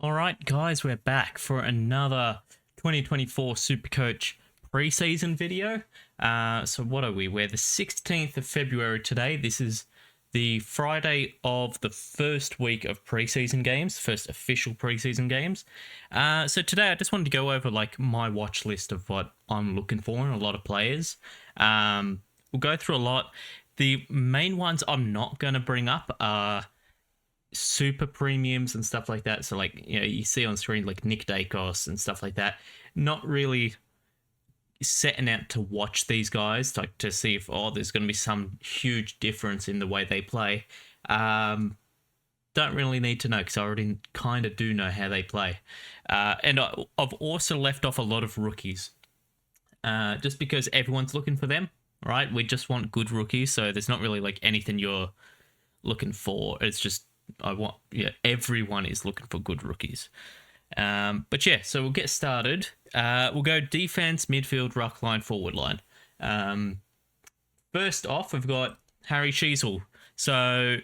All right, guys, we're back for another 2024 Supercoach preseason video. So what are we? We're the 16th of February today. This is the Friday of the first week of preseason games, first official preseason games. So today I just wanted to go over like my watch list of what I'm looking for in a lot of players. We'll go through a lot. The main ones I'm not going to bring up are super premiums and stuff like that. So like, you see on screen like Nick Dacos and stuff like that. Not really setting out to watch these guys, like to see if there's going to be some huge difference in the way they play. Don't really need to know because I already kind of do know how they play. And I've also left off a lot of rookies, just because everyone's looking for them. Right? We just want good rookies, so there's not really like anything you're looking for. It's just everyone is looking for good rookies. But yeah, so we'll get started. We'll go defense, midfield, ruck line, forward line. First off, we've got Harry Sheezel. So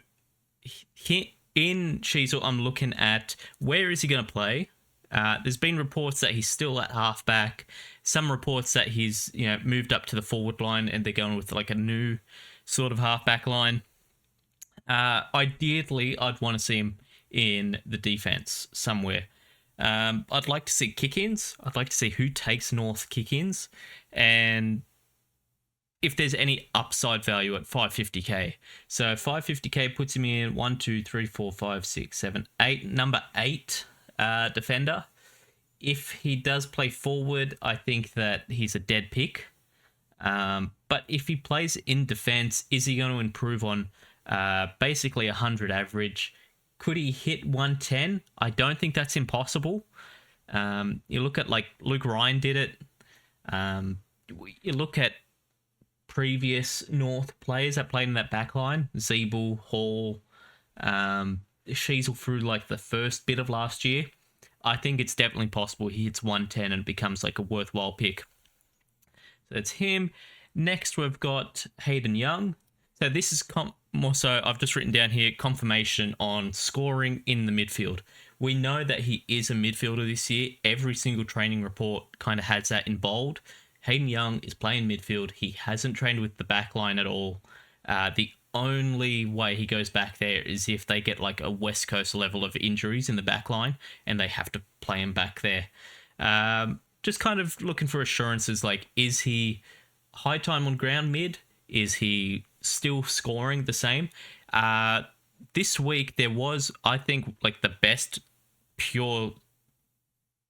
in Sheezel, I'm looking at where is he going to play. There's been reports that he's still at halfback. Some reports that he's moved up to the forward line and they're going with like a new sort of halfback line. Ideally, I'd want to see him in the defense somewhere. I'd like to see kick-ins. I'd like to see who takes North kick-ins and if there's any upside value at 550k. So 550k puts him in 1, 2, 3, 4, 5, 6, 7, 8. Number 8 defender. If he does play forward, I think that he's a dead pick. But if he plays in defense, is he going to improve on basically 100 average? Could he hit 110? I don't think that's impossible. You look at like Luke Ryan did it. You look at previous North players that played in that back line, Zeeble, Hall, Sheezel through like the first bit of last year. I think it's definitely possible he hits 110 and becomes like a worthwhile pick. So that's him. Next, we've got Hayden Young. So this is more so, I've just written down here, confirmation on scoring in the midfield. We know that he is a midfielder this year. Every single training report kind of has that in bold. Hayden Young is playing midfield. He hasn't trained with the back line at all. The only way he goes back there is if they get like a West Coast level of injuries in the back line and they have to play him back there. Just kind of looking for assurances, like, is he high time on ground mid? Is he still scoring the same? This week there was, I think, like the best pure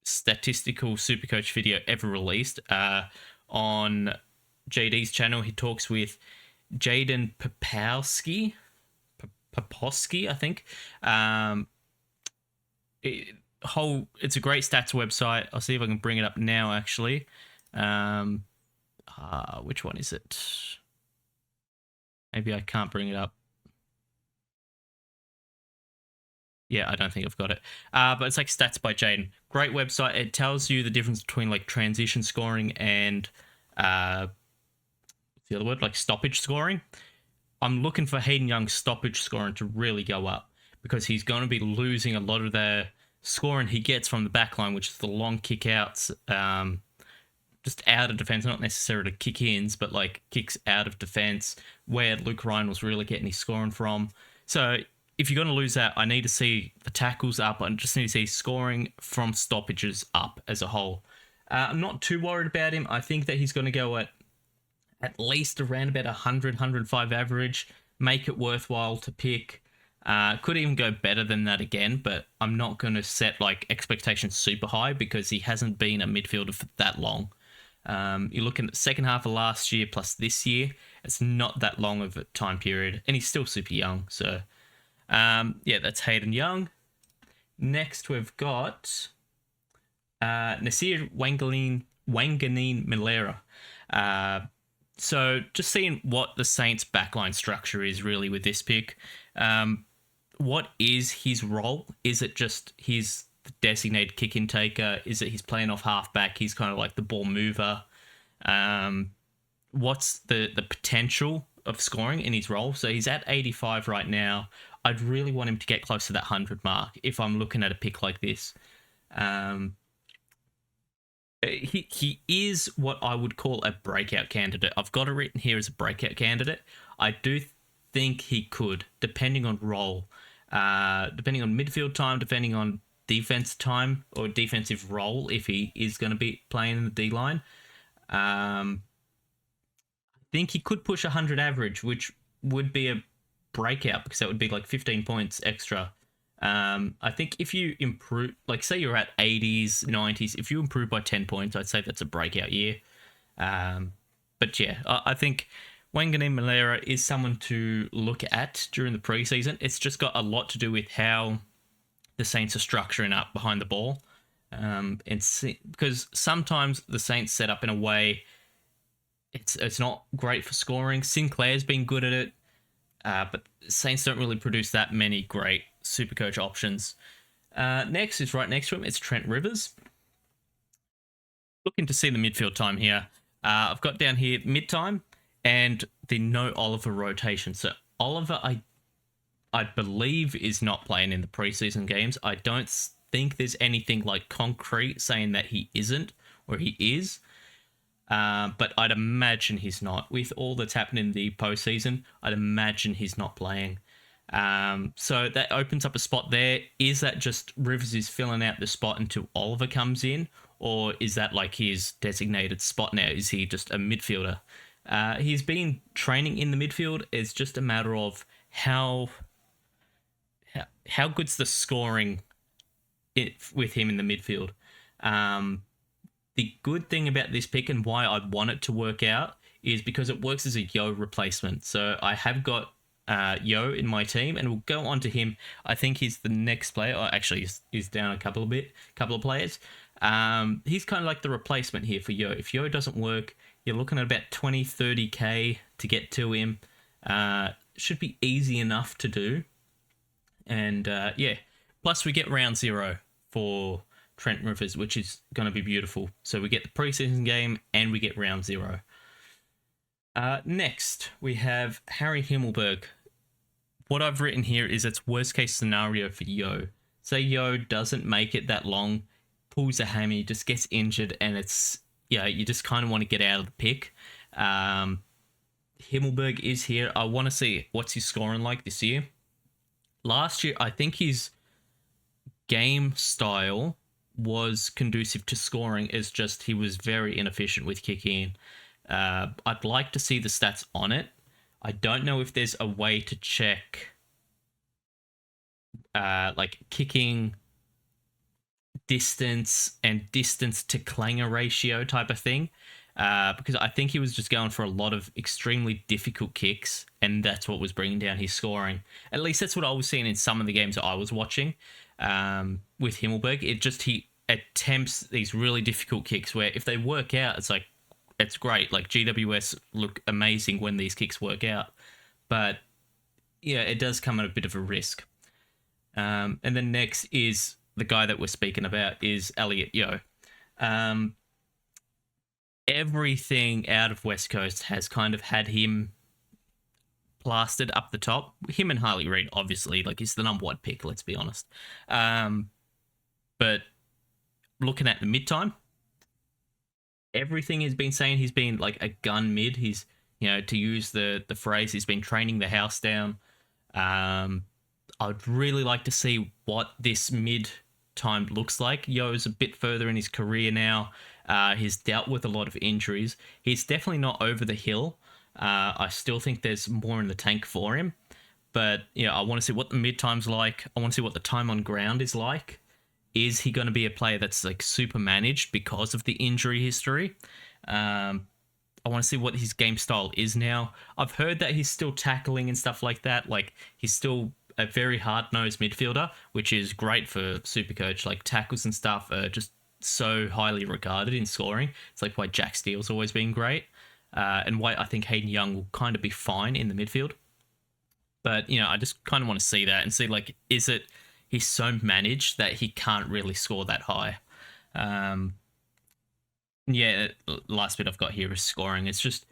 statistical Supercoach video ever released on JD's channel. He talks with Jaden Popowski, I think. It's a great stats website. I'll see if I can bring it up now, actually. Which one is it? Maybe I can't bring it up. Yeah, I don't think I've got it. But it's like Stats by Jaden. Great website. It tells you the difference between like transition scoring and what's the other word? Like stoppage scoring. I'm looking for Hayden Young's stoppage scoring to really go up because he's going to be losing a lot of the scoring he gets from the back line, which is the long kick outs, just out of defense, not necessarily kick ins, but like kicks out of defense, where Luke Ryan was really getting his scoring from. So if you're going to lose that, I need to see the tackles up. I just need to see scoring from stoppages up as a whole. I'm not too worried about him. I think that he's going to go at least around about 100, 105 average, make it worthwhile to pick. Could even go better than that again, but I'm not going to set like expectations super high because he hasn't been a midfielder for that long. You're looking at the second half of last year plus this year. It's not that long of a time period, and he's still super young. So, that's Hayden Young. Next, we've got Nasir Wanganeen-Milera. So just seeing what the Saints' backline structure is really with this pick. What is his role? Is it just he's the designated kick-in taker? Is it he's playing off halfback? He's kind of like the ball mover. What's the potential of scoring in his role? So he's at 85 right now. I'd really want him to get close to that 100 mark if I'm looking at a pick like this. He is what I would call a breakout candidate. I've got it written here as a breakout candidate. I do think he could, depending on role, depending on midfield time, depending on defense time or defensive role, if he is going to be playing in the D line. I think he could push 100 average, which would be a breakout because that would be like 15 points extra. I think if you improve, like say you're at 80s, 90s, if you improve by 10 points, I'd say that's a breakout year. But yeah, I think Wanganeen Malera is someone to look at during the preseason. It's just got a lot to do with how the Saints are structuring up behind the ball. Because sometimes the Saints set up in a way it's not great for scoring. Sinclair's been good at it, but Saints don't really produce that many great Supercoach options. Next is right next to him. It's Trent Rivers. Looking to see the midfield time here. I've got down here mid-time and the no Oliver rotation. So Oliver, I believe, is not playing in the preseason games. I don't think there's anything like concrete saying that he isn't or he is. But I'd imagine he's not. With all that's happened in the postseason, I'd imagine he's not playing. So that opens up a spot there. Is that just Rivers is filling out the spot until Oliver comes in? Or is that like his designated spot now? Is he just a midfielder? He's been training in the midfield. It's just a matter of how good's the scoring with him in the midfield. The good thing about this pick and why I want it to work out is because it works as a Yo replacement. So I have got Yo in my team, and we'll go on to him. I think he's the next player. Or actually, he's down a couple of players. He's kind of like the replacement here for Yo. If Yo doesn't work, you're looking at about 20, 30k to get to him. Should be easy enough to do. And yeah, plus we get round 0 for Trent Rivers, which is going to be beautiful. So we get the preseason game and we get round 0. Next, we have Harry Himmelberg. What I've written here is its worst case scenario for Yo. Say Yo doesn't make it that long, pulls a hammy, just gets injured, and it's, yeah, you just kind of want to get out of the pick. Himmelberg is here. I want to see what's his scoring like this year. Last year, I think his game style was conducive to scoring. It's just he was very inefficient with kicking. I'd like to see the stats on it. I don't know if there's a way to check like kicking distance and distance to clanger ratio type of thing, because I think he was just going for a lot of extremely difficult kicks, and that's what was bringing down his scoring. At least that's what I was seeing in some of the games that I was watching with Himmelberg. He attempts these really difficult kicks where if they work out, it's like, it's great. Like GWS look amazing when these kicks work out, but yeah, it does come at a bit of a risk. And then next is the guy that we're speaking about is Elliot Yo. Everything out of West Coast has kind of had him plastered up the top. Him and Harley Reid, obviously, like he's the number 1 pick, let's be honest. But looking at the mid-time, everything has been saying he's been like a gun mid. He's, you know, to use the phrase, he's been training the house down. I'd really like to see what this mid-time looks like. Yo's a bit further in his career now. He's dealt with a lot of injuries. He's definitely not over the hill. I still think there's more in the tank for him. But, you know, I want to see what the mid-time's like. I want to see what the time on ground is like. Is he going to be a player that's like super managed because of the injury history? I want to see what his game style is now. I've heard that he's still tackling and stuff like that. Like he's still a very hard-nosed midfielder, which is great for Supercoach. Like tackles and stuff are just so highly regarded in scoring. It's like why Jack Steele's always been great, and why I think Hayden Young will kind of be fine in the midfield. But, you know, I just kind of want to see that and see, like, is it he's so managed that he can't really score that high. Yeah, last bit I've got here is scoring. It's just,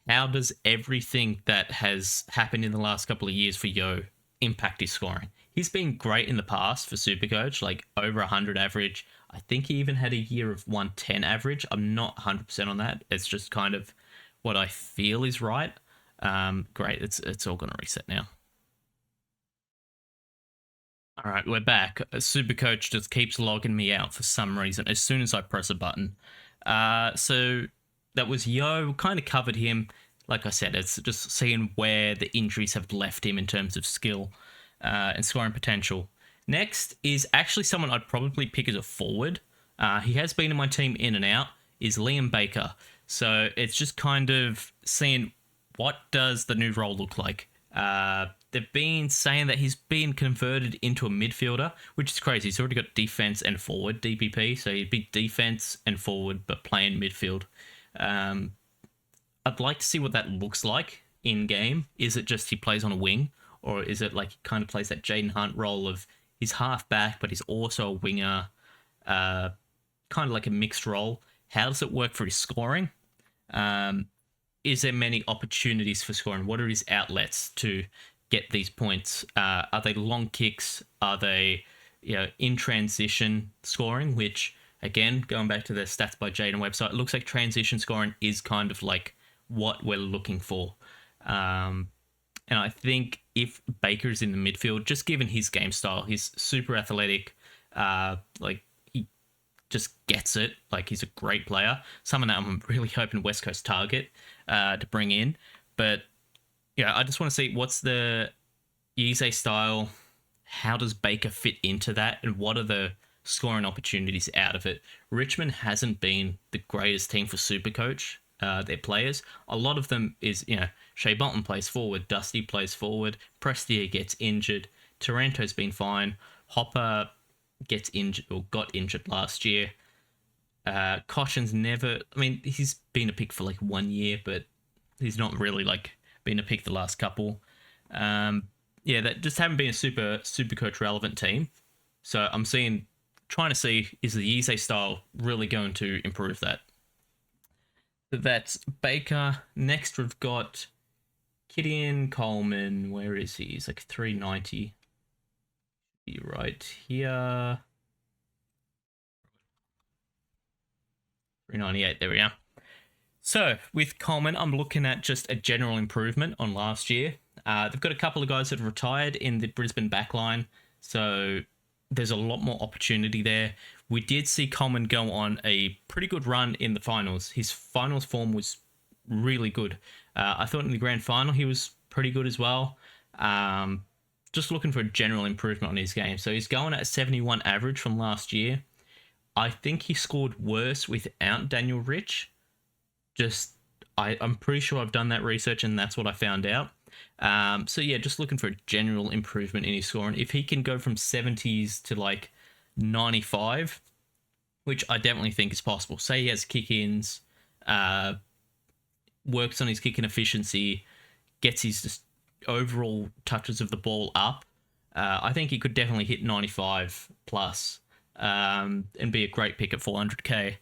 how does everything that has happened in the last couple of years for Yo impact his scoring. He's been great in the past for Supercoach, like over 100 average. I think he even had a year of 110 average. I'm not 100% on that. It's just kind of what I feel is right. Great, it's all going to reset now. All right, we're back. Supercoach just keeps logging me out for some reason as soon as I press a button. So that was Yo. Kind of covered him. Like I said, it's just seeing where the injuries have left him in terms of skill and scoring potential. Next is actually someone I'd probably pick as a forward. He has been in my team in and out, is Liam Baker. So it's just kind of seeing what does the new role look like. They've been saying that he's been converted into a midfielder, which is crazy. He's already got defense and forward DPP, so he'd be defense and forward, but playing midfield. I'd like to see what that looks like in game. Is it just he plays on a wing, or is it like he kind of plays that Jaden Hunt role of he's half back, but he's also a winger, kind of like a mixed role? How does it work for his scoring? Is there many opportunities for scoring? What are his outlets to get these points? Are they long kicks? Are they, in transition scoring? Which, again, going back to the stats by Jaden website, it looks like transition scoring is kind of like what we're looking for. And I think if Baker's in the midfield, just given his game style, he's super athletic, like he just gets it. Like he's a great player. Someone that I'm really hoping West Coast target to bring in. But yeah, I just want to see what's the Yze style. How does Baker fit into that, and what are the scoring opportunities out of it? Richmond hasn't been the greatest team for Supercoach. Their players, a lot of them is, Shea Bolton plays forward, Dusty plays forward, Prestia gets injured, Taranto's been fine, Hopper gets injured or got injured last year. Caution's never, he's been a pick for like 1 year, but he's not really like been a pick the last couple. That just haven't been a Supercoach relevant team. So I'm trying to see, is the Yze style really going to improve that? That's Baker. Next, we've got Gideon Coleman. Where is he? He's like 390. Be right here. 398. There we go. So with Coleman, I'm looking at just a general improvement on last year. They've got a couple of guys that have retired in the Brisbane backline, so there's a lot more opportunity there. We did see Coleman go on a pretty good run in the finals. His finals form was really good. I thought in the grand final he was pretty good as well. Just looking for a general improvement on his game. So he's going at a 71 average from last year. I think he scored worse without Daniel Rich. I'm pretty sure I've done that research and that's what I found out. Just looking for a general improvement in his scoring. If he can go from 70s to like 95, which I definitely think is possible. Say he has kick-ins, works on his kicking efficiency, gets his just overall touches of the ball up. I think he could definitely hit 95 plus and be a great pick at 400k.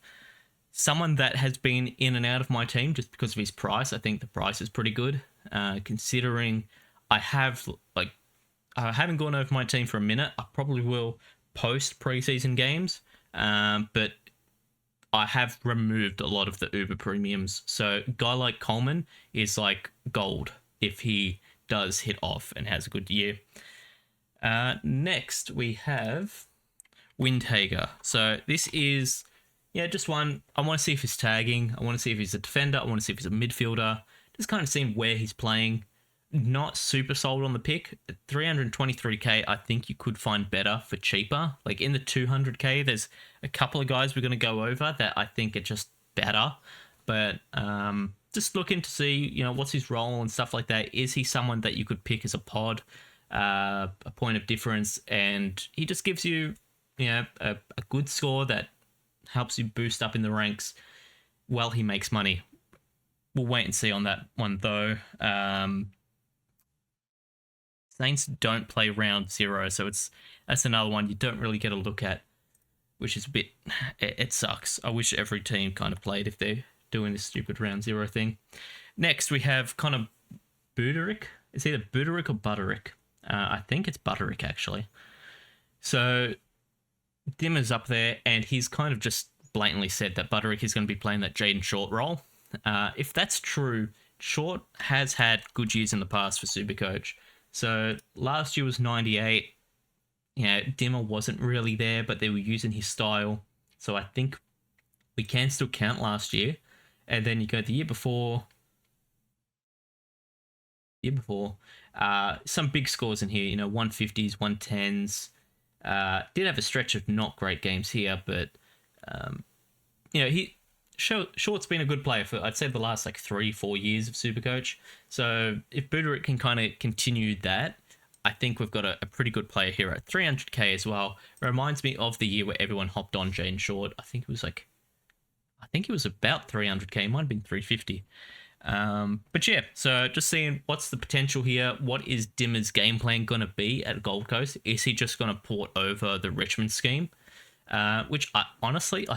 Someone that has been in and out of my team just because of his price. I think the price is pretty good, considering I haven't gone over my team for a minute. I probably will post preseason games, but I have removed a lot of the Uber premiums. So a guy like Coleman is like gold if he does hit off and has a good year. Next we have Windhager. So this is just one. I want to see if he's tagging. I want to see if he's a defender. I want to see if he's a midfielder. Just kind of seeing where he's playing. Not super sold on the pick. At 323k, I think you could find better for cheaper. Like in the 200k, there's a couple of guys we're going to go over that I think are just better. But just looking to see, what's his role and stuff like that. Is he someone that you could pick as a pod, a point of difference? And he just gives you, a good score that helps you boost up in the ranks while he makes money. We'll wait and see on that one, though. Saints don't play round 0, so that's another one you don't really get a look at, which is it sucks. I wish every team kind of played if they're doing this stupid round 0 thing. Next, we have kind of Buderick. It's either Buderick or Butterick. I think it's Butterick, actually. So Dimmer's up there, and he's kind of just blatantly said that Butterick is going to be playing that Jaden Short role. If that's true, Short has had good years in the past for Supercoach. So last year was 98. Dimmer wasn't really there, but they were using his style. So I think we can still count last year. And then you go the year before, some big scores in here, 150s, 110s. Did have a stretch of not great games here, but Short's been a good player for, I'd say, the last 3-4 years of Supercoach. So if Butterick can kind of continue that, I think we've got a pretty good player here at 300k as well. It reminds me of the year where everyone hopped on Jane Short. I think it was about 300k. It might have been 350. But yeah, so just seeing what's the potential here. What is Dimmer's game plan going to be at Gold Coast? Is he just going to port over the Richmond scheme? Which I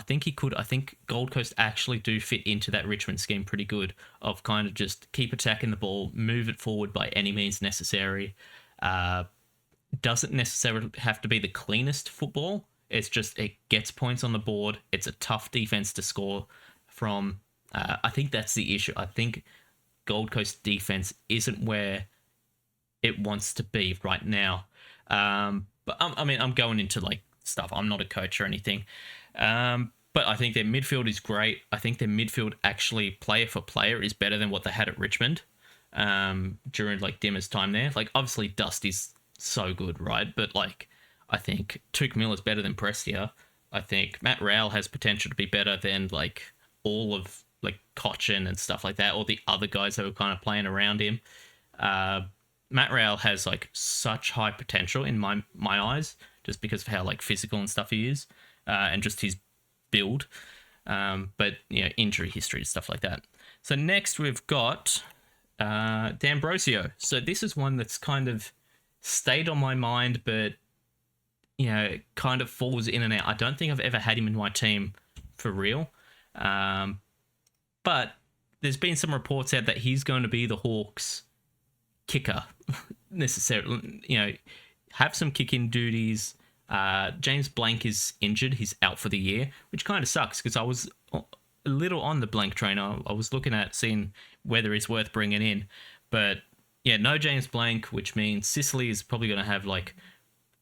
think he could. I think Gold Coast actually do fit into that Richmond scheme pretty good, of kind of just keep attacking the ball, move it forward by any means necessary. Doesn't necessarily have to be the cleanest football. It's just it gets points on the board. It's a tough defense to score from. I think that's the issue. I think Gold Coast defense isn't where it wants to be right now. But I'm going into stuff. I'm not a coach or anything. But I think their midfield is great. I think their midfield actually, player for player, is better than what they had at Richmond during Dimmer's time there. Obviously Dust is so good, right? But I think Tuke Miller's better than Prestia. I think Matt Rowell has potential to be better than all of Cochin and stuff like that, or the other guys that were kind of playing around him. Matt Rowell has such high potential in my eyes, just because of how fisical and stuff he is, and just his build. But injury history and stuff like that. So next we've got D'Ambrosio. So this is one that's kind of stayed on my mind, but kind of falls in and out. I don't think I've ever had him in my team for real. But there's been some reports out that he's going to be the Hawks kicker, necessarily. Have some kicking duties. James Blank is injured. He's out for the year, which kind of sucks because I was a little on the Blank train. I was looking at seeing whether he's worth bringing in. But yeah, no James Blank, which means Sicily is probably going to have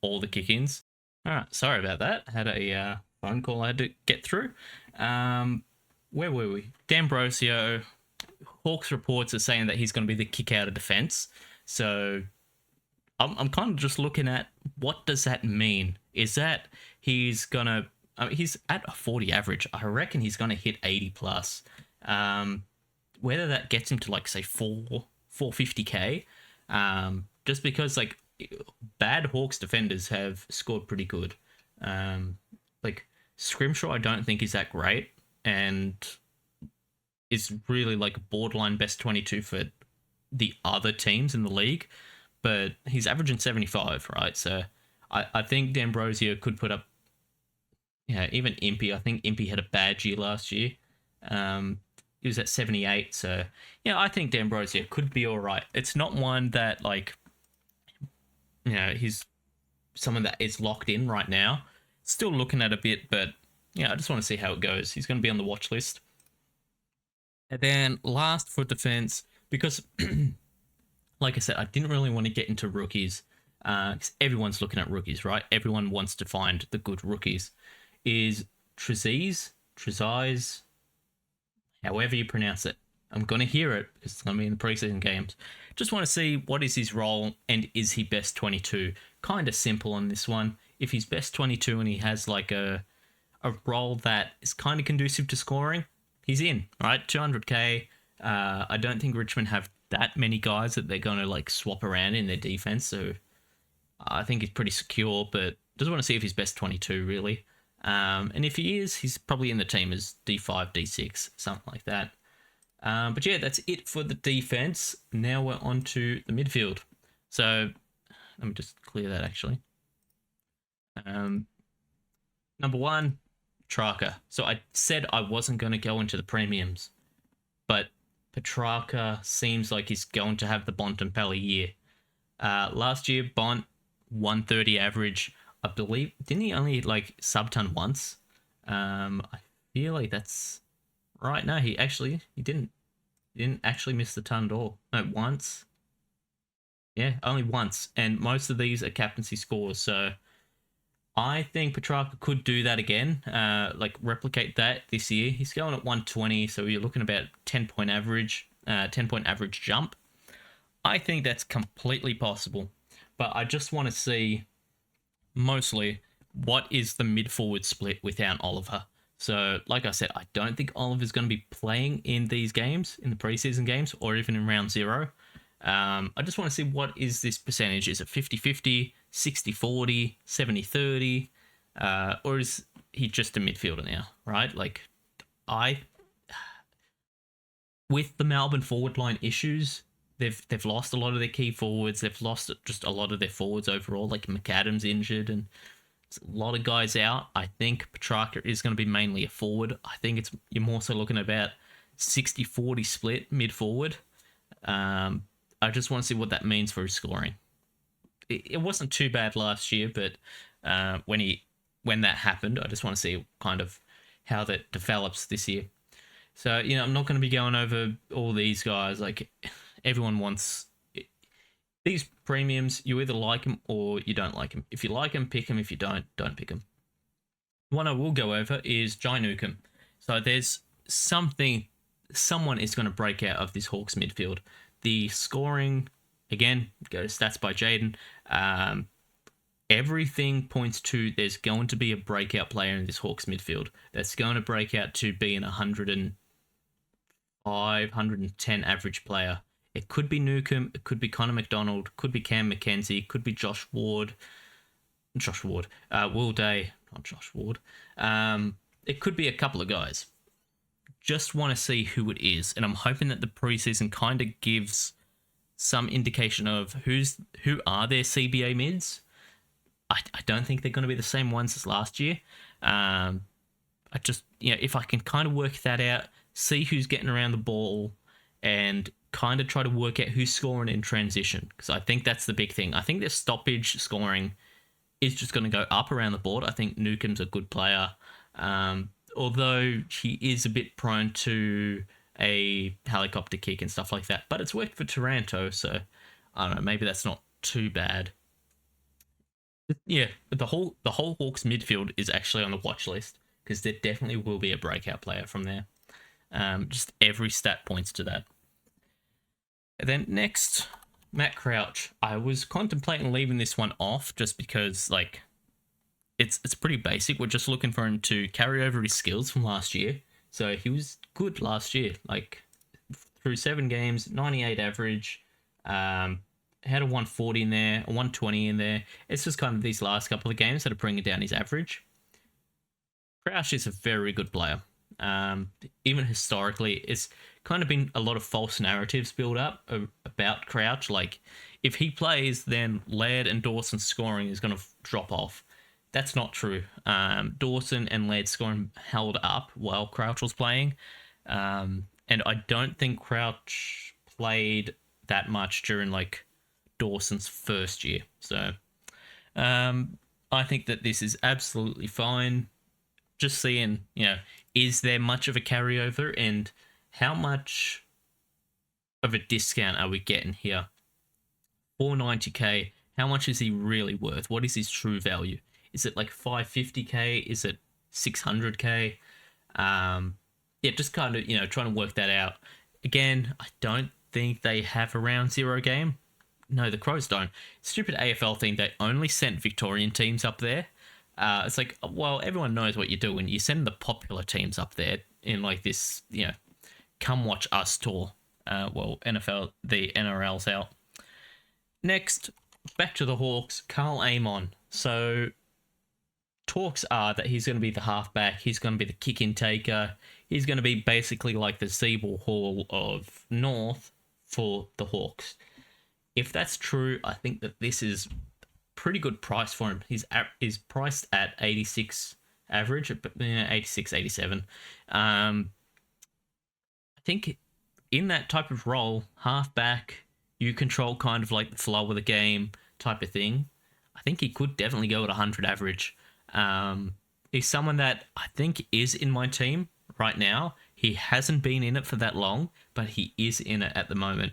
all the kick-ins. All right, sorry about that. I had a phone call I had to get through. Where were we? D'Ambrosio. Hawks reports are saying that he's going to be the kick out of defense. So I'm kind of just looking at what does that mean? Is that he's going to... he's at a 40 average. I reckon he's going to hit 80 plus. Whether that gets him to say 450k, just because bad Hawks defenders have scored pretty good. Scrimshaw I don't think is that great, and is really borderline best 22 for the other teams in the league, but he's averaging 75, right? So I think D'Ambrosio could put up, even Impey. I think Impey had a bad year last year. He was at 78, so I think D'Ambrosio could be all right. It's not one that he's someone that is locked in right now. Still looking at a bit, but I just want to see how it goes. He's going to be on the watch list. And then last for defense, because like I said, I didn't really want to get into rookies, because everyone's looking at rookies, right? Everyone wants to find the good rookies. Is Trezise, however you pronounce it. I'm going to hear it because it's going to be in the preseason games. Just want to see what is his role and is he best 22. Kind of simple on this one. If he's best 22 and he has a role that is kind of conducive to scoring, he's in, right? 200k. I don't think Richmond have that many guys that they're going to swap around in their defense. So I think he's pretty secure, but just want to see if he's best 22 really. And if he is, he's probably in the team as D5, D6, something like that. But yeah, that's it for the defense. Now we're on to the midfield. So let me just clear that actually. Number one, Petrarca. So I said I wasn't going to go into the premiums, but Petrarca seems like he's going to have the Bontempelli year. Last year, Bont 130 average. I believe didn't he only like sub-ton once? I feel like that's right. No, he didn't actually miss the ton at all. No, once. Yeah, only once, and most of these are captaincy scores. So I think Petrarca could do that again, like replicate that this year. He's going at 120, so you're looking about 10-point average, 10-point average jump. I think that's completely possible, but I just want to see mostly what is the mid forward split without Oliver. So, like I said, I don't think Oliver's going to be playing in these games, in the preseason games, or even in round zero. I just want to see what is this percentage. Is it 50-50, 60-40, 70-30? Or is he just a midfielder now, right? Like, with the Melbourne forward line issues, they've lost a lot of their key forwards. They've lost just a lot of their forwards overall. Like McAdam's injured and a lot of guys out. I think Petrarca is going to be mainly a forward. I think you're more so looking at about 60-40 split mid forward. I just want to see what that means for his scoring. It wasn't too bad last year, but when that happened, I just want to see kind of how that develops this year. So, I'm not going to be going over all these guys. Like, everyone wants these premiums. You either like them or you don't like them. If you like them, pick them. If you don't pick them. One I will go over is Jai Newcomb. So there's someone is going to break out of this Hawks midfield. The scoring, again, go to stats by Jaden. Everything points to there's going to be a breakout player in this Hawks midfield that's going to break out to be an 105, 110 average player. It could be Newcomb, it could be Connor McDonald, could be Cam McKenzie, could be Will Day, not Josh Ward. It could be a couple of guys. Just want to see who it is, and I'm hoping that the preseason kind of gives some indication of who are their CBA mids. I don't think they're going to be the same ones as last year. I just, if I can kind of work that out, see who's getting around the ball, and kind of try to work out who's scoring in transition, because I think that's the big thing. I think their stoppage scoring is just going to go up around the board. I think Newcomb's a good player. Although he is a bit prone to a helicopter kick and stuff like that. But it's worked for Taranto, so I don't know, maybe that's not too bad. Yeah, the whole Hawks midfield is actually on the watch list, because there definitely will be a breakout player from there. Just every stat points to that. And then next, Matt Crouch. I was contemplating leaving this one off just because, like, it's pretty basic. We're just looking for him to carry over his skills from last year. So he was good last year, like through 7 games, 98 average, had a 140 in there, a 120 in there. It's just kind of these last couple of games that are bringing down his average. Crouch is a very good player. Even historically, it's kind of been a lot of false narratives built up about Crouch. Like, if he plays, then Laird and Dawson's scoring is going to drop off. That's not true. Dawson and Laird's scoring held up while Crouch was playing. And I don't think Crouch played that much during, like, Dawson's first year. So I think that this is absolutely fine. Just seeing, is there much of a carryover, and how much of a discount are we getting here? 490k, how much is he really worth? What is his true value? Is it like 550k? Is it 600k? Just kind of, trying to work that out. Again, I don't think they have a round zero game. No, the Crows don't. Stupid AFL thing, they only sent Victorian teams up there. It's like, well, everyone knows what you're doing. You send the popular teams up there in like this, come watch us tour. NFL, the NRL's out. Next, back to the Hawks, Carl Amon. So talks are that he's going to be the halfback. He's going to be the kick-in taker. He's going to be basically like the Zeeble Hall of North for the Hawks. If that's true, I think that this is pretty good price for him. He's priced at 86 average, 86, 87. I think in that type of role, halfback, you control kind of like the flow of the game type of thing, I think he could definitely go at 100 average. He's someone that I think is in my team right now. He hasn't been in it for that long, but he is in it at the moment.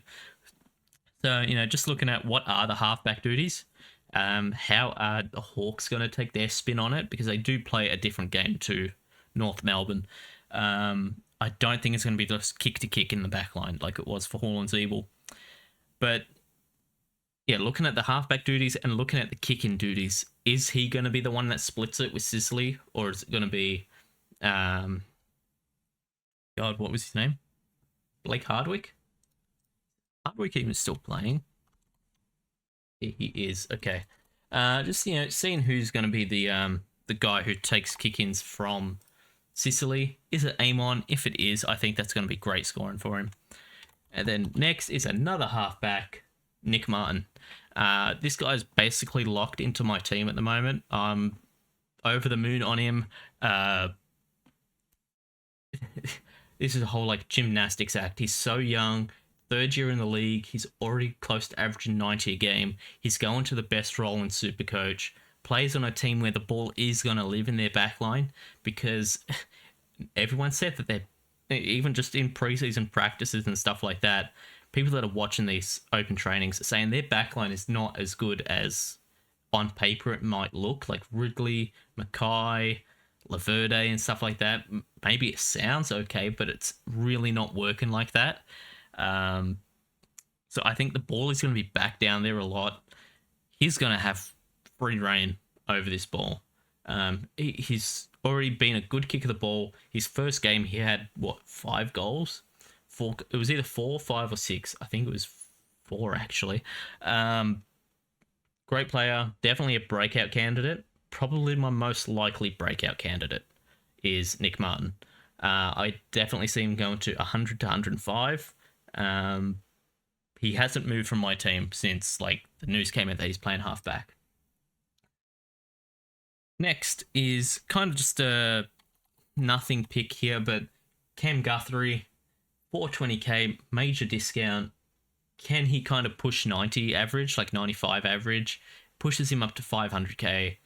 So, just looking at what are the halfback duties, how are the Hawks going to take their spin on it? Because they do play a different game to North Melbourne. I don't think it's going to be just kick to kick in the back line like it was for Haaland's Evil. But yeah, looking at the halfback duties and looking at the kick-in duties, is he going to be the one that splits it with Sicily, or is it going to be, God, what was his name? Blake Hardwick? Hardwick even still playing? He is. Okay. Just seeing who's going to be the guy who takes kick-ins from Sicily. Is it Amon? If it is, I think that's going to be great scoring for him. And then next is another halfback, Nick Martin. This guy's basically locked into my team at the moment. I'm over the moon on him. This is a whole like gymnastics act. He's so young, third year in the league. He's already close to averaging 90 a game. He's going to the best role in Supercoach. Plays on a team where the ball is going to live in their back line, because everyone said that they're, even just in preseason practices and stuff like that, people that are watching these open trainings are saying their backline is not as good as on paper it might look. Like Ridley, Mackay, Laverde and stuff like that. Maybe it sounds okay, but it's really not working like that. So I think the ball is going to be back down there a lot. He's going to have free reign over this ball. He's already been a good kick of the ball. His first game, he had, 5 goals? It was either 4, 5, or 6. I think it was 4, actually. Great player. Definitely a breakout candidate. Probably my most likely breakout candidate is Nick Martin. I definitely see him going to 100 to 105. He hasn't moved from my team since the news came out that he's playing halfback. Next is kind of just a nothing pick here, but Cam Guthrie, 420k, major discount. Can he kind of push 90 average, like 95 average? Pushes him up to 500k.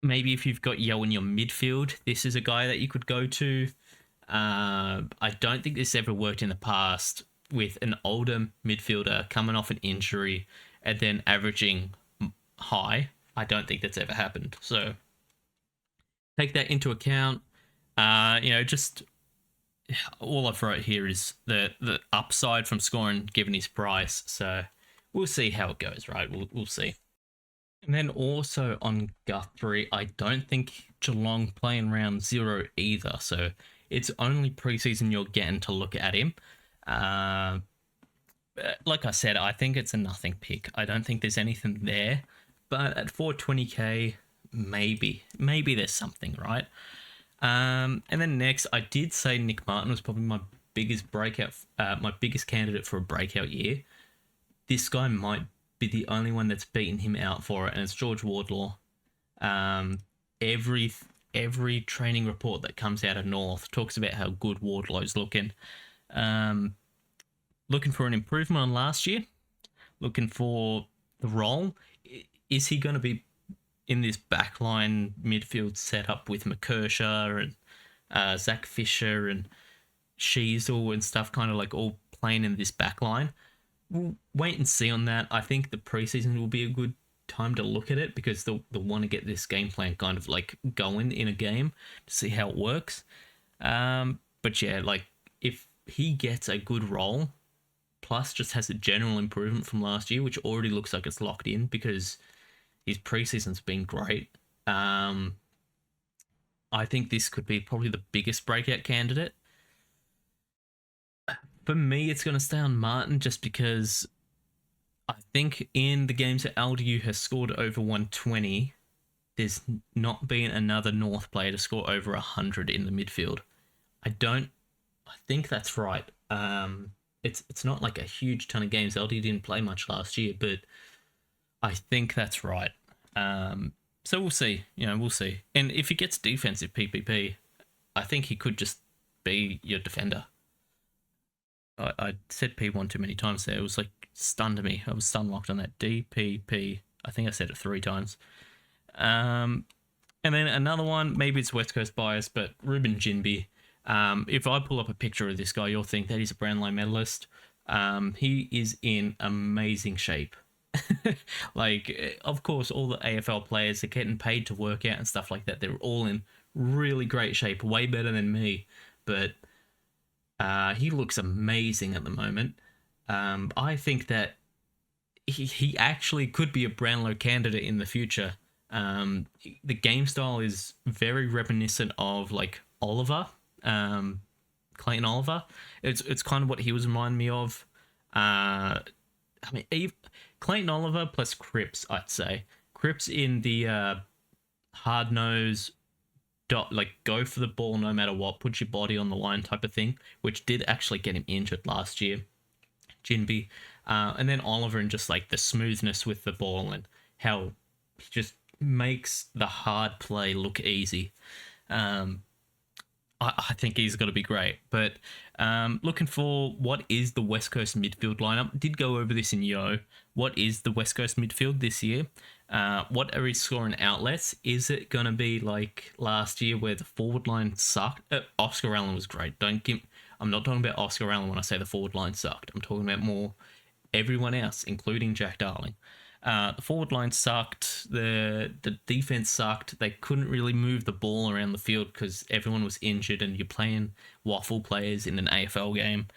Maybe if you've got Yo in your midfield, this is a guy that you could go to. I don't think this ever worked in the past with an older midfielder coming off an injury and then averaging high. I don't think that's ever happened. So take that into account. Just all I've wrote here is the upside from scoring given his price. So we'll see how it goes, right? We'll see. And then also on Guthrie, I don't think Geelong playing round 0 either. So it's only preseason you're getting to look at him. Like I said, I think it's a nothing pick. I don't think there's anything there. But at 420k, maybe there's something, right? And then next, I did say Nick Martin was probably my biggest candidate for a breakout year. This guy might be the only one that's beaten him out for it, and it's George Wardlaw. Every training report that comes out of North talks about how good Wardlaw's looking. Looking for an improvement on last year. Looking for the role. Is he going to be in this backline midfield setup with McKershaw and Zach Fisher and Sheasel and stuff, kind of like all playing in this backline? We'll wait and see on that. I think the preseason will be a good time to look at it because they'll want to get this game plan kind of like going in a game to see how it works. But yeah, if he gets a good role, plus just has a general improvement from last year, which already looks like it's locked in because his preseason's been great. I think this could be probably the biggest breakout candidate. For me, it's going to stay on Martin just because I think in the games that LDU has scored over 120, there's not been another North player to score over 100 in the midfield. I think that's right. It's not like a huge ton of games. LDU didn't play much last year, but I think that's right. So we'll see. We'll see. And if he gets defensive PPP, I think he could just be your defender. I said P1 too many times there. It was like stunned me. I was stun locked on that. DPP. I think I said it 3 times. And then another one, maybe it's West Coast bias, but Ruben Jinbi. If I pull up a picture of this guy, you'll think that he's a Brownlow medalist. He is in amazing shape. Like, of course, all the AFL players are getting paid to work out and stuff like that. They're all in really great shape, way better than me. But he looks amazing at the moment. I think that he actually could be a Brownlow candidate in the future. The game style is very reminiscent of like Oliver, Clayton Oliver. It's kind of what he was reminding me of. I mean, Clayton Oliver plus Cripps, I'd say. Cripps in the hard nose, like go for the ball no matter what, put your body on the line type of thing, which did actually get him injured last year. Jinby, and then Oliver and just like the smoothness with the ball and how he just makes the hard play look easy. I think he's got to be great. But looking for what is the West Coast midfield lineup. Did go over this in Yo. What is the West Coast midfield this year? What are his scoring outlets? Is it going to be like last year where the forward line sucked? Oscar Allen was great. I'm not talking about Oscar Allen when I say the forward line sucked. I'm talking about more everyone else, including Jack Darling. The forward line sucked. The defense sucked. They couldn't really move the ball around the field because everyone was injured and you're playing waffle players in an AFL game.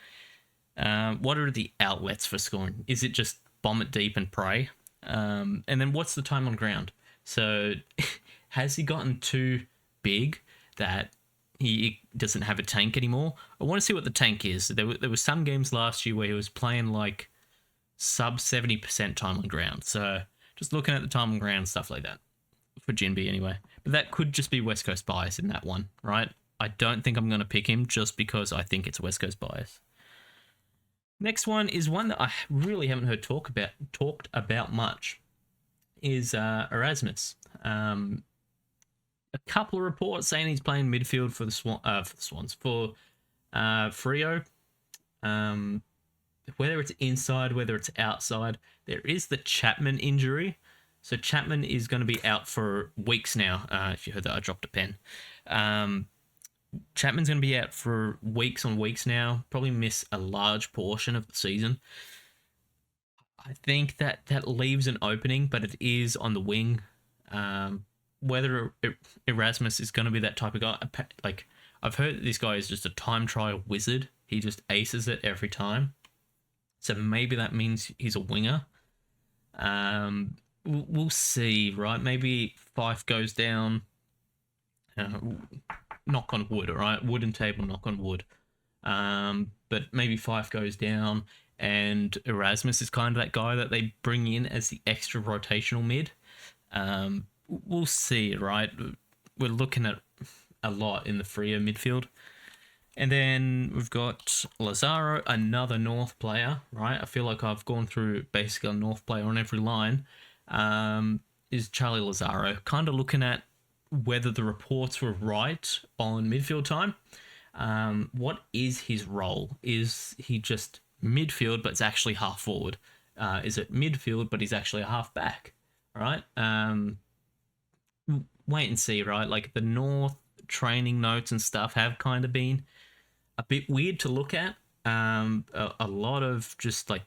What are the outlets for scoring? Is it just bomb it deep and pray? And then what's the time on ground? So has he gotten too big that he doesn't have a tank anymore? I want to see what the tank is. There were some games last year where he was playing like sub 70% time on ground. So just looking at the time on ground, stuff like that. For Jinby anyway. But that could just be West Coast bias in that one, right? I don't think I'm going to pick him just because I think it's West Coast bias. Next one is one that I really haven't heard talked about much. Is Erasmus. A couple of reports saying he's playing midfield for the Swans for Freo. Whether it's inside, whether it's outside, there is the Chapman injury. So Chapman is going to be out for weeks now. If you heard that, I dropped a pen. Chapman's going to be out for weeks on weeks now. Probably miss a large portion of the season. I think that leaves an opening, but it is on the wing. Whether Erasmus is going to be that type of guy, like I've heard that this guy is just a time trial wizard. He just aces it every time. So maybe that means he's a winger. We'll see, right? Maybe Fife goes down. Knock on wood, all right? Wooden table, knock on wood. But maybe Fife goes down and Erasmus is kind of that guy that they bring in as the extra rotational mid. We'll see, right? We're looking at a lot in the Freo midfield. And then we've got Lazaro, another North player, right? I feel like I've gone through basically a North player on every line. Is Charlie Lazaro. Kind of looking at whether the reports were right on midfield time. What is his role? Is he just midfield, but it's actually half forward? Is it midfield, but he's actually a half back? All right. Wait and see, right? Like the North training notes and stuff have kind of been a bit weird to look at. A lot of just like,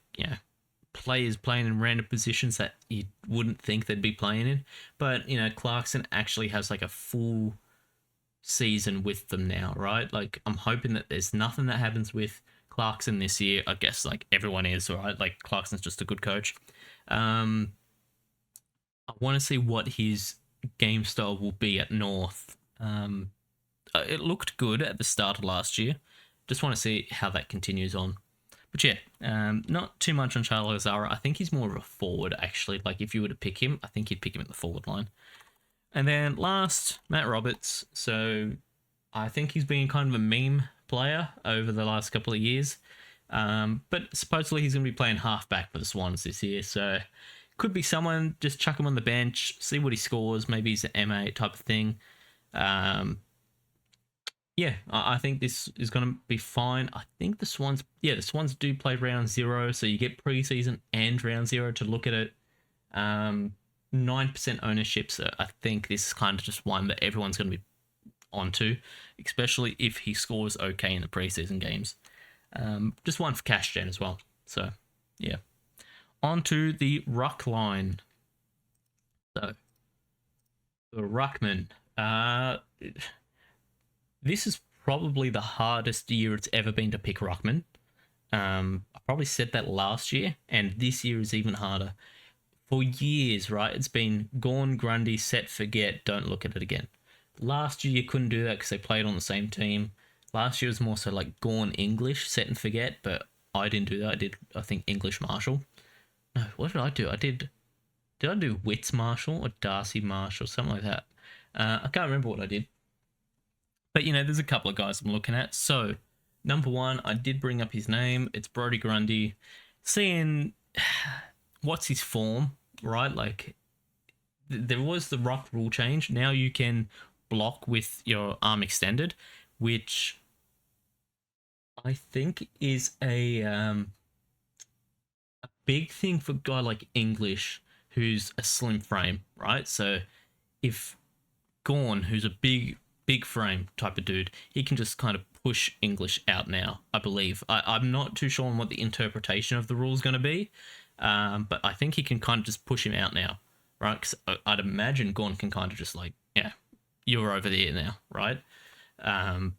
players playing in random positions that you wouldn't think they'd be playing in. But, Clarkson actually has like a full season with them now, right? Like, I'm hoping that there's nothing that happens with Clarkson this year. I guess like everyone is, right? Like Clarkson's just a good coach. I want to see what his game style will be at North. It looked good at the start of last year. Just want to see how that continues on. But yeah, not too much on Charlie Lazaro. I think he's more of a forward, actually. Like, if you were to pick him, I think you'd pick him at the forward line. And then last, Matt Roberts. So I think he's been kind of a meme player over the last couple of years. But supposedly he's going to be playing halfback for the Swans this year. So could be someone, just chuck him on the bench, see what he scores. Maybe he's an M8 type of thing. yeah, I think this is going to be fine. I think the Swans do play round zero, so you get preseason and round zero to look at it. 9% ownership, so I think this is kind of just one that everyone's going to be onto, especially if he scores okay in the preseason games. Just one for cash gen as well. So, yeah. On to the ruck line. So, the ruckman. This is probably the hardest year it's ever been to pick ruckman. I probably said that last year, and this year is even harder. For years, right, it's been Gawn, Grundy, set, forget, don't look at it again. Last year you couldn't do that because they played on the same team. Last year was more so like Gawn, English, set and forget, but I didn't do that. I did, I think, English, Marshall. No, what did I do? Did I do Wits Marshall or Darcy Marshall, something like that? I can't remember what I did. But, there's a couple of guys I'm looking at. So, number one, I did bring up his name. It's Brodie Grundy. Seeing what's his form, right? Like, there was the ruck rule change. Now you can block with your arm extended, which I think is a big thing for a guy like English, who's a slim frame, right? So if Gawn, who's a big frame type of dude, he can just kind of push English out now, I believe. I'm not too sure on what the interpretation of the rule is going to be, but I think he can kind of just push him out now, right? Because I'd imagine Gawn can kind of just like, yeah, you're over there now, right? I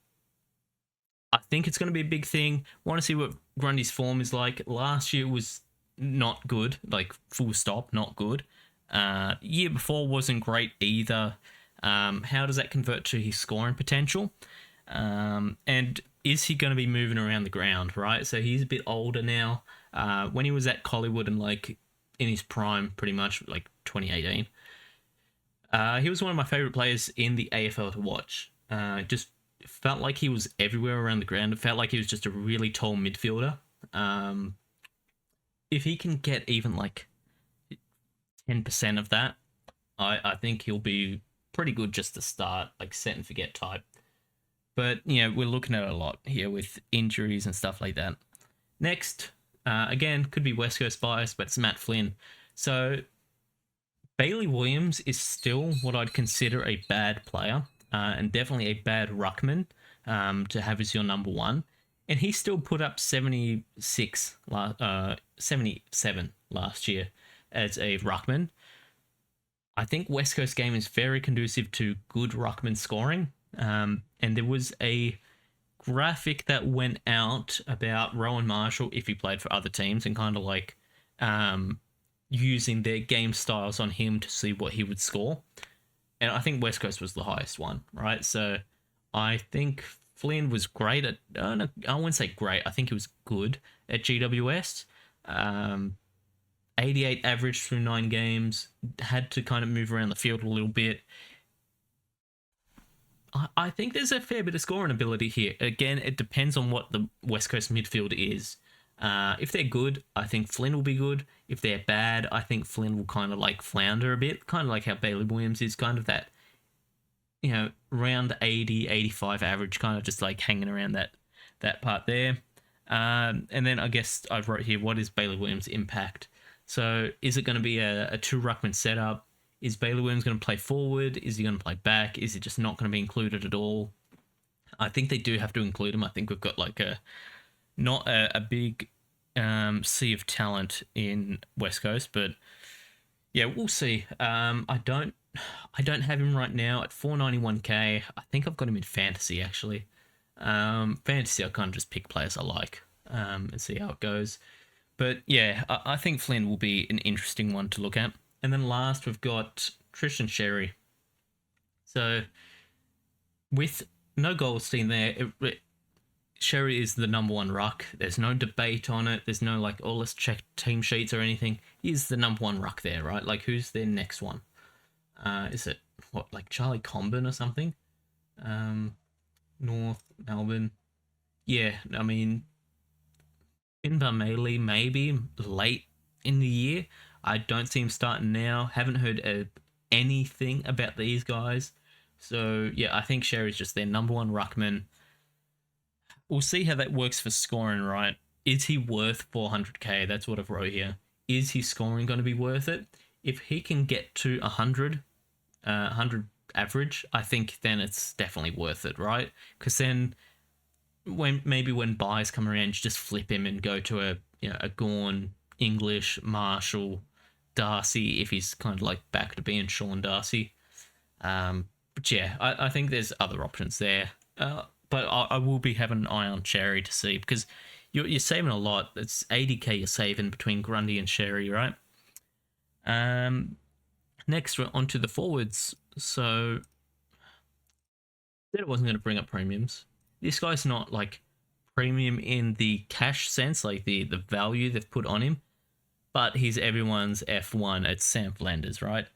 think it's going to be a big thing. Want to see what Grundy's form is like. Last year was not good, like full stop, not good. Year before wasn't great either. How does that convert to his scoring potential? And is he going to be moving around the ground, right? So he's a bit older now. When he was at Collingwood and like in his prime, pretty much like 2018, he was one of my favourite players in the AFL to watch. Just felt like he was everywhere around the ground. It felt like he was just a really tall midfielder. If he can get even like 10% of that, I think he'll be pretty good just to start, like set and forget type. But, we're looking at it a lot here with injuries and stuff like that. Next, again, could be West Coast bias, but it's Matt Flynn. So, Bailey Williams is still what I'd consider a bad player, and definitely a bad ruckman to have as your number one. And he still put up 77 last year as a ruckman. I think West Coast game is very conducive to good ruckman scoring. And there was a graphic that went out about Rowan Marshall if he played for other teams and kind of like using their game styles on him to see what he would score. And I think West Coast was the highest one, right? So I think Flynn was great at, I wouldn't say great, I think he was good at GWS. 88 average through 9 games, had to kind of move around the field a little bit. I think there's a fair bit of scoring ability here. Again, it depends on what the West Coast midfield is. If they're good, I think Flynn will be good. If they're bad, I think Flynn will kind of like flounder a bit, kind of like how Bailey Williams is, kind of that, around 80, 85 average, kind of just like hanging around that part there. And then I guess I wrote here, what is Bailey Williams' impact? So is it going to be a two ruckman setup? Is Bailey Williams going to play forward? Is he going to play back? Is it just not going to be included at all? I think they do have to include him. I think we've got like not a big sea of talent in West Coast, but yeah, we'll see. I don't have him right now at 491k. I think I've got him in fantasy actually. Fantasy, I kind of just pick players I like and see how it goes. But yeah, I think Flynn will be an interesting one to look at. And then last, we've got Tristan Sherry. So with no Goldstein there, Sherry is the number one ruck. There's no debate on it. There's no like, oh, let's check team sheets or anything. He's the number one ruck there, right? Like, who's their next one? Is it, like Charlie Comben or something? North Melbourne. Yeah, I mean, Finbar Maley maybe late in the year. I don't see him starting now. Haven't heard anything about these guys So yeah, I think Sherry's just their number one ruckman. We'll see how that works for scoring, right? Is he worth 400k? That's what I've wrote here. Is his scoring going to be worth it? If he can get to 100 average, I think then it's definitely worth it, right? Because then when buys come around, you just flip him and go to a Gorn, English, Marshall, Darcy if he's kind of like back to being Sean Darcy. But yeah, I think there's other options there. But I will be having an eye on Sherry to see, because you're saving a lot. It's 80k you're saving between Grundy and Sherry, right? Next, we're onto the forwards. So, said I wasn't going to bring up premiums. This guy's not like premium in the cash sense, like the value they've put on him, but he's everyone's F1 at Sam Flanders, right?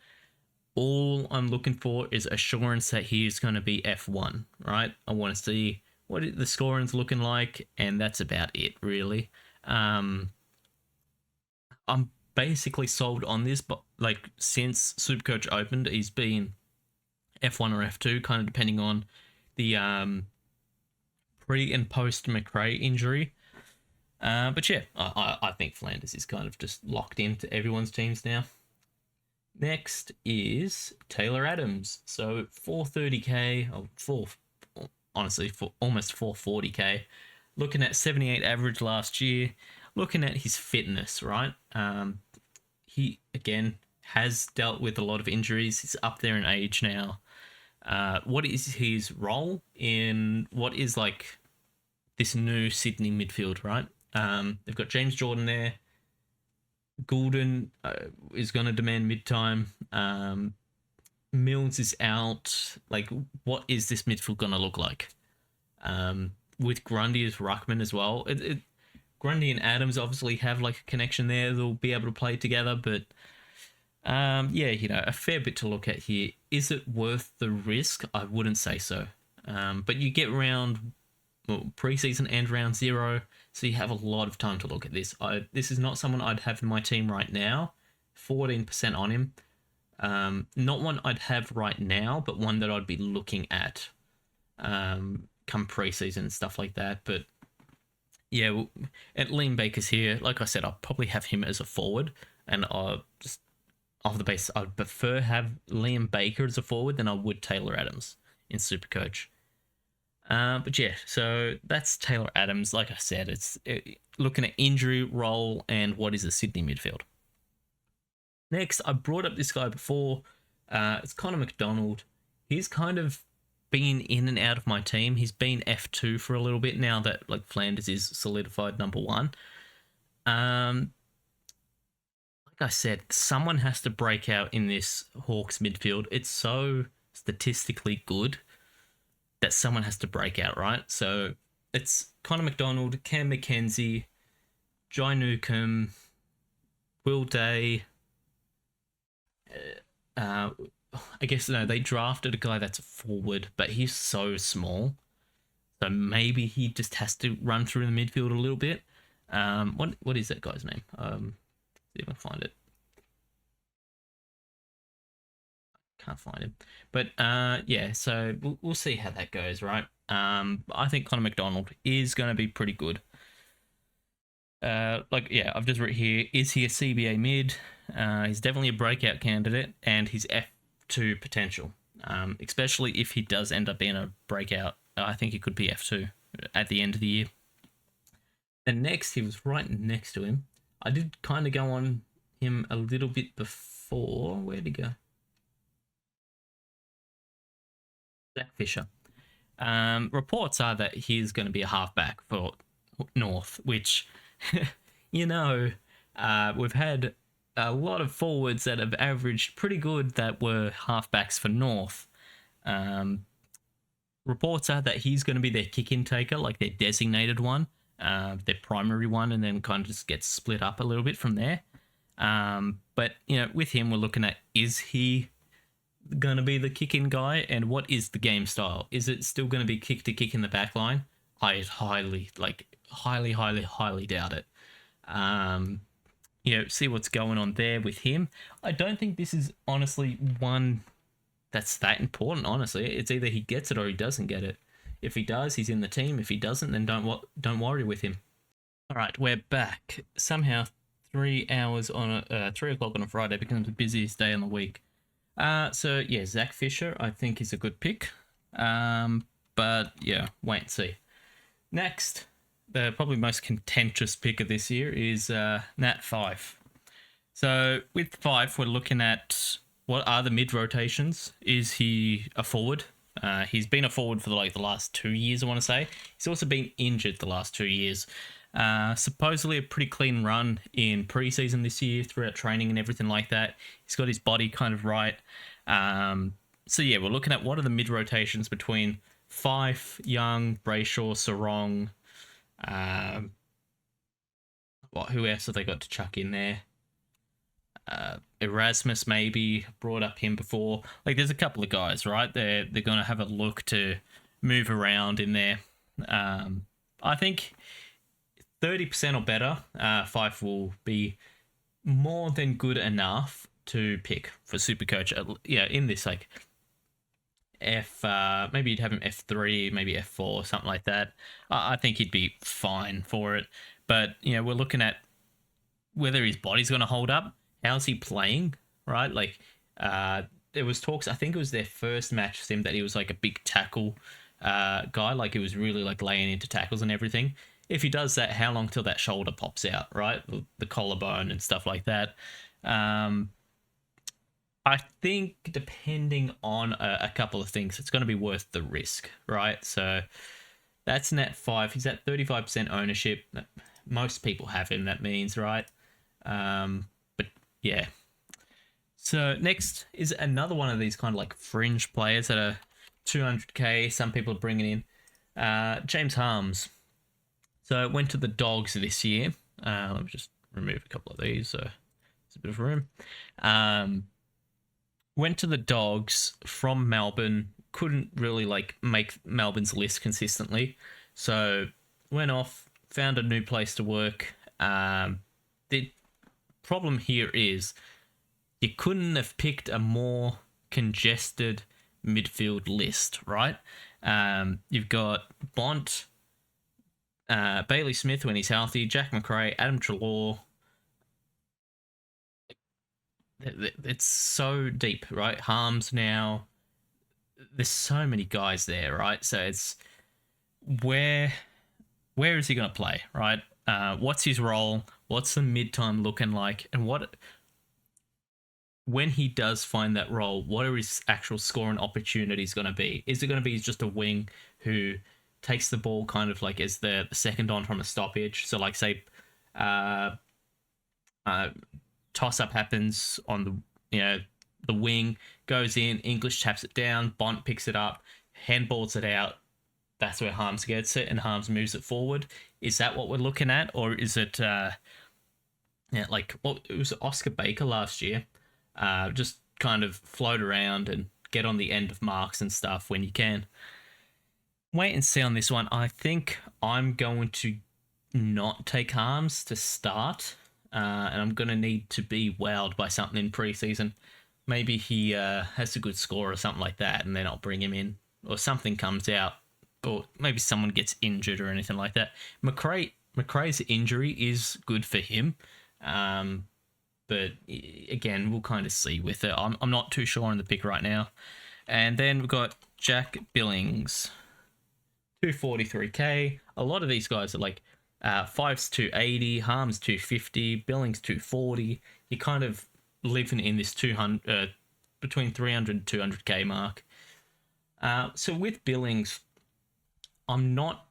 All I'm looking for is assurance that he's going to be F1, right? I want to see what the scoring's looking like, and that's about it, really. I'm basically sold on this, but like since Supercoach opened, he's been F1 or F2, kind of depending on the pre and post McRae injury. But yeah, I think Flanders is kind of just locked into everyone's teams now. Next is Taylor Adams. So 430k, honestly, for almost 440k. Looking at 78 average last year. Looking at his fitness, right? He again has dealt with a lot of injuries. He's up there in age now. What is his role in what is like this new Sydney midfield, right? They've got James Jordan there. Goulden is going to demand mid-time. Mills is out. Like, what is this midfield going to look like? With Grundy as ruckman as well. Grundy and Adams obviously have like a connection there. They'll be able to play together, but yeah, a fair bit to look at here. Is it worth the risk? I wouldn't say so. But you get round preseason and round 0, so you have a lot of time to look at this. This is not someone I'd have in my team right now. 14% on him. Not one I'd have right now, but one that I'd be looking at come preseason and stuff like that. But yeah, at Liam Baker's here, like I said, I'll probably have him as a forward, and just off the base, I'd prefer have Liam Baker as a forward than I would Taylor Adams in Supercoach. But yeah, so that's Taylor Adams. Like I said, it's looking at injury, role, and what is the Sydney midfield. Next, I brought up this guy before. It's Connor McDonald. He's kind of been in and out of my team. He's been F2 for a little bit now that like Flanders is solidified number 1. Like I said, someone has to break out in this Hawks midfield. It's so statistically good that someone has to break out, right? So it's Connor McDonald, Cam McKenzie, Jai Newcomb, Will Day. I guess they drafted a guy that's a forward, but he's so small. So maybe he just has to run through the midfield a little bit. What is that guy's name? See if I can find it. Can't find him. But yeah, so we'll see how that goes, right? I think Connor McDonald is going to be pretty good. I've just written here, is he a CBA mid? He's definitely a breakout candidate, and he's F2 potential. Especially if he does end up being a breakout. I think he could be F2 at the end of the year. And next, he was right next to him. I did kind of go on him a little bit before. Where'd he go? Jack Fisher. Reports are that he's going to be a halfback for North, which, we've had a lot of forwards that have averaged pretty good that were halfbacks for North. Reports are that he's going to be their kick-in taker, like their designated one, their primary one, and then kind of just gets split up a little bit from there. But, with him, we're looking at, is he going to be the kick-in guy, and what is the game style? Is it still going to be kick to kick in the back line? I highly doubt it. See what's going on there with him. I don't think this is honestly one that's that important. Honestly, it's either he gets it or he doesn't get it. If he does, he's in the team. If he doesn't, then don't worry with him. All right, we're back. Somehow, 3 hours on 3 o'clock on a Friday becomes the busiest day in the week. So yeah, Zach Fisher, I think is a good pick. But yeah, wait and see. Next, the probably most contentious pick of this year is Nat Fife. So with Fife, we're looking at what are the mid rotations. Is he a forward? He's been a forward for the last 2 years, I want to say. He's also been injured the last 2 years. Supposedly a pretty clean run in preseason this year throughout training and everything like that. He's got his body kind of right. So yeah, we're looking at what are the mid rotations between Fife, Young, Brayshaw, Sarong. Who else have they got to chuck in there? Erasmus maybe, brought up him before. Like there's a couple of guys, right? They're going to have a look to move around in there. I think 30% or better, Fife will be more than good enough to pick for Supercoach. Yeah, in this like maybe you'd have him F3, maybe F4, something like that. I think he'd be fine for it. But we're looking at whether his body's going to hold up. How's he playing, right? Like, there was talks, I think it was their first match with him, that he was like a big tackle guy. Like, he was really like laying into tackles and everything. If he does that, how long till that shoulder pops out, right? The collarbone and stuff like that. I think depending on a couple of things, it's going to be worth the risk, right? So that's Nat 5. He's at 35% ownership. Most people have him, that means, right? Yeah. So next is another one of these kind of like fringe players that are 200k. Some people are bringing in James Harms. So went to the Dogs this year. Let me just remove a couple of these. So there's a bit of room. Went to the Dogs from Melbourne. Couldn't really like make Melbourne's list consistently. So went off, found a new place to work. The problem here is you couldn't have picked a more congested midfield list, right? You've got Bont, Bailey Smith when he's healthy, Jack McRae, Adam Treloar. It's so deep, right? Harms now. There's so many guys there, right? So it's where is he going to play, right? What's his role? What's the mid-time looking like? And when he does find that role, what are his actual scoring opportunities going to be? Is it going to be just a wing who takes the ball kind of like as the second on from a stoppage? So like say toss-up happens on the wing, goes in, English taps it down, Bont picks it up, handballs it out. That's where Harms gets it, and Harms moves it forward. Is that what we're looking at, or is it it was Oscar Baker last year? Just kind of float around and get on the end of marks and stuff when you can. Wait and see on this one. I think I'm going to not take Harms to start, and I'm going to need to be wowed by something in preseason. Maybe he has a good score or something like that, and then I'll bring him in, or something comes out. Or maybe someone gets injured or anything like that. McRae's injury is good for him. But again, we'll kind of see with it. I'm not too sure on the pick right now. And then we've got Jack Billings, 243k. A lot of these guys are like Fife's 280, Harms 250, Billings 240. You're kind of living in this 200 between 300 and 200k mark. So with Billings, I'm not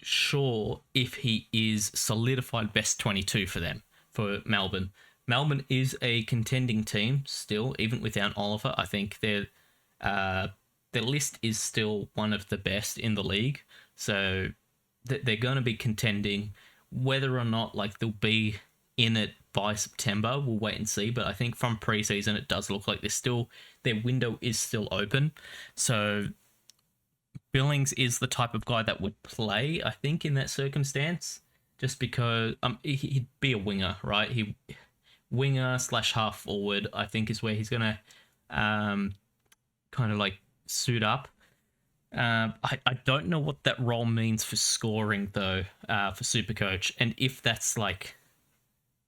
sure if he is solidified best 22 for them, for Melbourne. Melbourne is a contending team still, even without Oliver. I think their list is still one of the best in the league. So they're going to be contending. Whether or not like they'll be in it by September, we'll wait and see. But I think from preseason, it does look like their window is still open. So Billings is the type of guy that would play, I think, in that circumstance, just because he'd be a winger, right? Winger / half forward, I think, is where he's gonna kind of like suit up. I don't know what that role means for scoring though, for Supercoach, and if that's like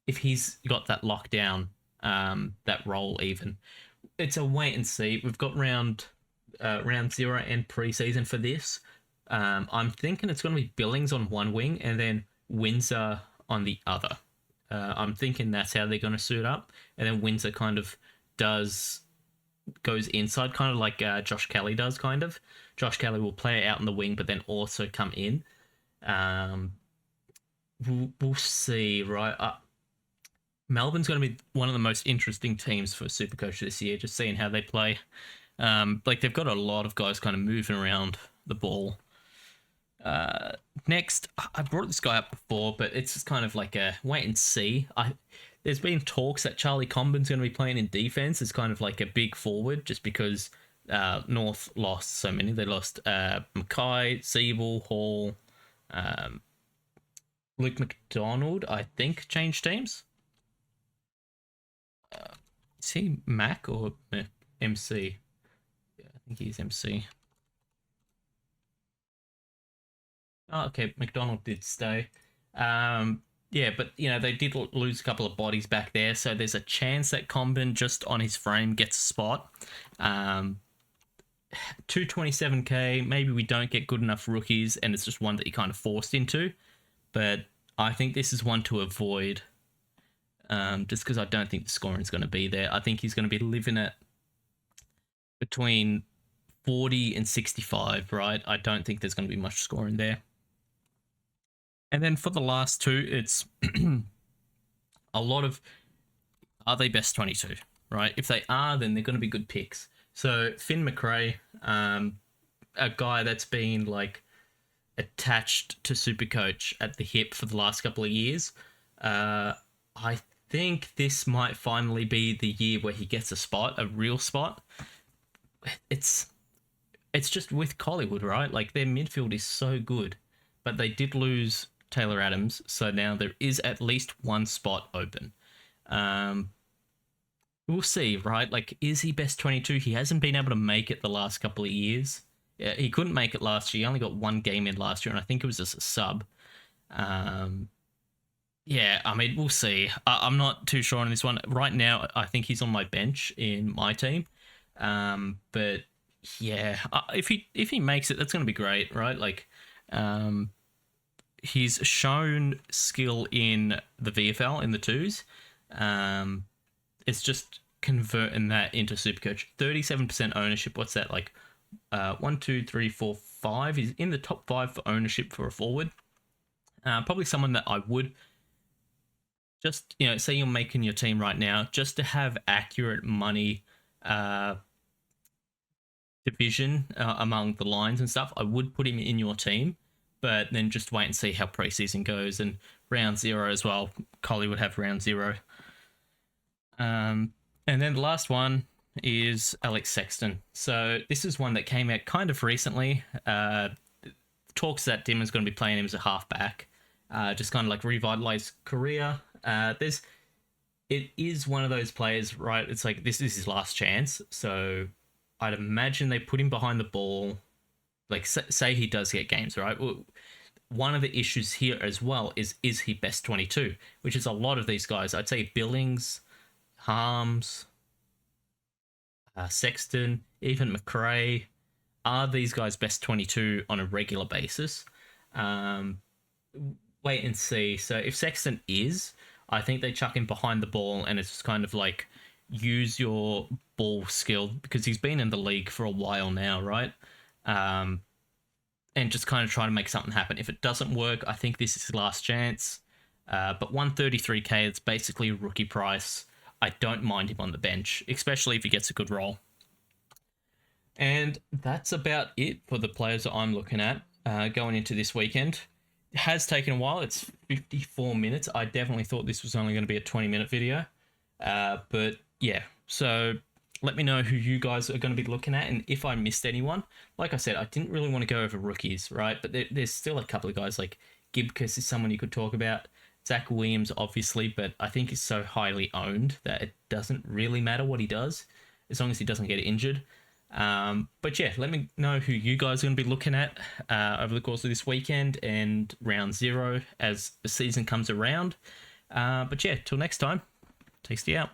if he's got that lockdown, that role even. It's a wait and see. We've got round 0 and preseason for this. I'm thinking it's going to be Billings on one wing and then Windsor on the other. I'm thinking that's how they're going to suit up, and then Windsor kind of goes inside, kind of like Josh Kelly does. Kind of, Josh Kelly will play out in the wing, but then also come in. We'll see, right? Melbourne's going to be one of the most interesting teams for Supercoach this year, just seeing how they play. Like they've got a lot of guys kind of moving around the ball. Next, I brought this guy up before, but it's just kind of like a wait and see. There's been talks that Charlie Comben's going to be playing in defense as kind of like a big forward, just because North lost so many. They lost Mackay, Siebel, Hall, Luke McDonald, I think, changed teams. Is he Mac or MC? Yeah, I think he's MC. Oh, okay, McDonald did stay. Yeah, but they did lose a couple of bodies back there, so there's a chance that Comben just on his frame gets a spot. 227k. Maybe we don't get good enough rookies, and it's just one that you're kind of forced into. But I think this is one to avoid. Just because I don't think the scoring is going to be there. I think he's going to be living at between 40 and 65, right? I don't think there's going to be much scoring there. And then for the last two, it's a lot of, are they best 22, right? If they are, then they're going to be good picks. So Finn McRae, a guy that's been like attached to Supercoach at the hip for the last couple of years. I think this might finally be the year where he gets a spot, a real spot. It's just with Collingwood, right? Like their midfield is so good, but they did lose Taylor Adams, so now there is at least one spot open. We'll see, right? Like, is he best 22? He hasn't been able to make it the last couple of years. He couldn't make it last year. He only got one game in last year, and I think it was just a sub. Yeah, I mean, we'll see. I'm not too sure on this one. Right now, I think he's on my bench in my team. But yeah, if he makes it, that's going to be great, right? Like, he's shown skill in the VFL in the twos. It's just converting that into Supercoach. 37% ownership. What's that like? 1, 2, 3, 4, 5. He's in the top 5 for ownership for a forward. Probably someone that I would just, say you're making your team right now, just to have accurate money division among the lines and stuff. I would put him in your team, but then just wait and see how preseason goes, and round 0 as well. Collie would have round 0. And then the last one is Alex Sexton. So this is one that came out kind of recently. Talks that Dimmer's going to be playing him as a halfback, just kind of like revitalize career. It is one of those players, right? It's like this is his last chance. So I'd imagine they put him behind the ball. Like say he does get games, right? One of the issues here as well is he best 22, which is a lot of these guys. I'd say Billings, Harms, Sexton, even McRae. Are these guys best 22 on a regular basis? Wait and see. So if Sexton is, I think they chuck him behind the ball, and it's just kind of like use your ball skill, because he's been in the league for a while now, right? And just kind of try to make something happen. If it doesn't work, I think this is his last chance. But 133k, it's basically rookie price. I don't mind him on the bench, especially if he gets a good role. And that's about it for the players that I'm looking at going into this weekend. It has taken a while. It's 54 minutes. I definitely thought this was only going to be a 20-minute video. But yeah, so let me know who you guys are going to be looking at, and if I missed anyone. Like I said, I didn't really want to go over rookies, right? But there's still a couple of guys, like Gibcus is someone you could talk about. Zach Williams, obviously, but I think he's so highly owned that it doesn't really matter what he does, as long as he doesn't get injured. But yeah, let me know who you guys are going to be looking at over the course of this weekend and round 0 as the season comes around. But yeah, till next time, tasty out.